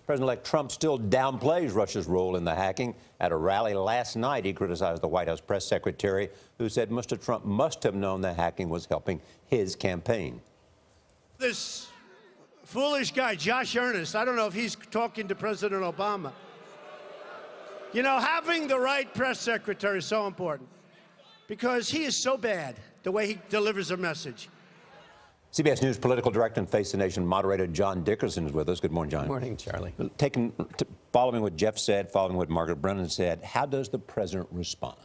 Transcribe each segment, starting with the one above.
President-elect Trump still downplays Russia's role in the hacking. At a rally last night, he criticized the White House press secretary, who said Mr. Trump must have known the hacking was helping his campaign. This foolish guy, Josh Earnest, I don't know if he's talking to President Obama. You know, having the right press secretary is so important because he is so bad the way he delivers a message. CBS News political director and Face the Nation moderator John Dickerson is with us. Good morning, John. Good morning, Charlie. Following what Jeff said, following what Margaret Brennan said, how does the president respond?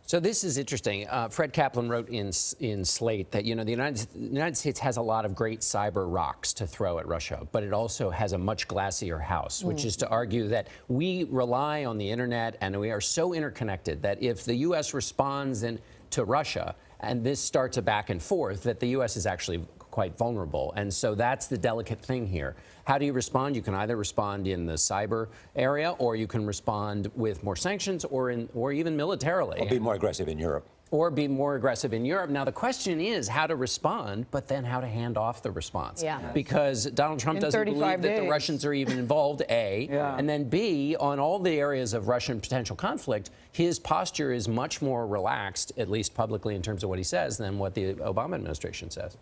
So this is interesting. Fred Kaplan wrote in Slate that, you know, the United States has a lot of great cyber rocks to throw at Russia, but it also has a much glassier house, which is to argue that we rely on the internet and we are so interconnected that if the U.S. responds to Russia and this starts a back and forth, that the U.S. is actually quite vulnerable. And so that's the delicate thing here. How do you respond? You can either respond in the cyber area, or you can respond with more sanctions, or even militarily. Or be more aggressive in Europe. Or be more aggressive in Europe. Now, the question is how to respond, but then how to hand off the response. Yeah. Because Donald Trump doesn't believe that the Russians are even involved, A. Yeah. And then B, on all the areas of Russian potential conflict, his posture is much more relaxed, at least publicly in terms of what he says, than what the Obama administration says.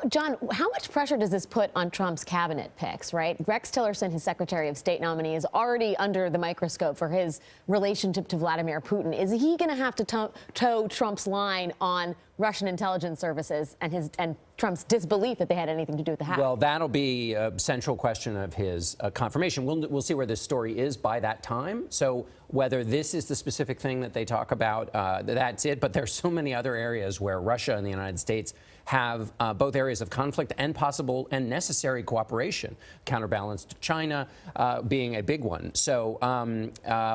John, how much pressure does this put on Trump's cabinet picks, right? Rex Tillerson, his Secretary of State nominee, is already under the microscope for his relationship to Vladimir Putin. Is he going to have to toe Trump's line on Russian intelligence services and Trump's disbelief that they had anything to do with the hack? Well, that'll be a central question of his confirmation. We'll see where this story is by that time. So whether this is the specific thing that they talk about, that's it. But there's so many other areas where Russia and the United States have both areas of conflict and possible and necessary cooperation, counterbalanced to China being a big one. So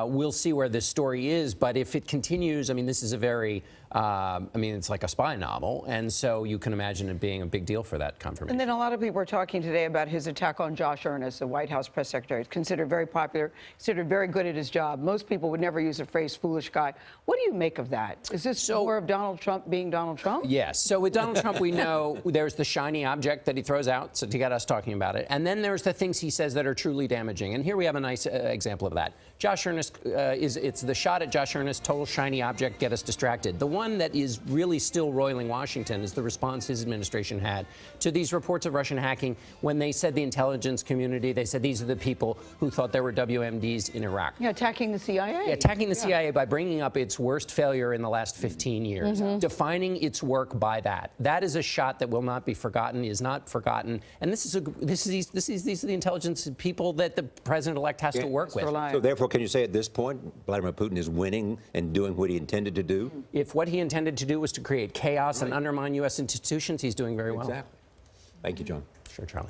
we'll see where this story is. But if it continues, I mean, this is a very, it's like a spy novel. And so you can imagine it being a big deal for that confirmation. And then a lot of people are talking today about his attack on Josh Earnest, the White House press secretary. He's considered very popular, considered very good at his job. Most people would never use the phrase foolish guy. What do you make of that? Is this more of Donald Trump being Donald Trump? Yes. So with Donald Trump, we know there's the shiny object that he throws out so to get us talking about it. And then there's the things he says that are truly damaging. And here we have a nice example of that. Josh Earnest, it's the shot at Josh Earnest, total shiny object, get us distracted. The one that is really still roiling Washington is the response his administration had to these reports of Russian hacking when they said the intelligence community, they said these are the people who thought there were WMDs in Iraq. Yeah, attacking the CIA. Yeah, attacking the CIA by bringing up its worst failure in the last 15 years, defining its work by that. That is a shot that will not be forgotten, is not forgotten. And these are the intelligence people that the president-elect has to work with. So therefore, can you say at this point, Vladimir Putin is winning and doing what he intended to do? If what he intended to do was to create chaos and undermine U.S. institutions, he's doing very well. Exactly. Thank you, John. Sure, Charlie.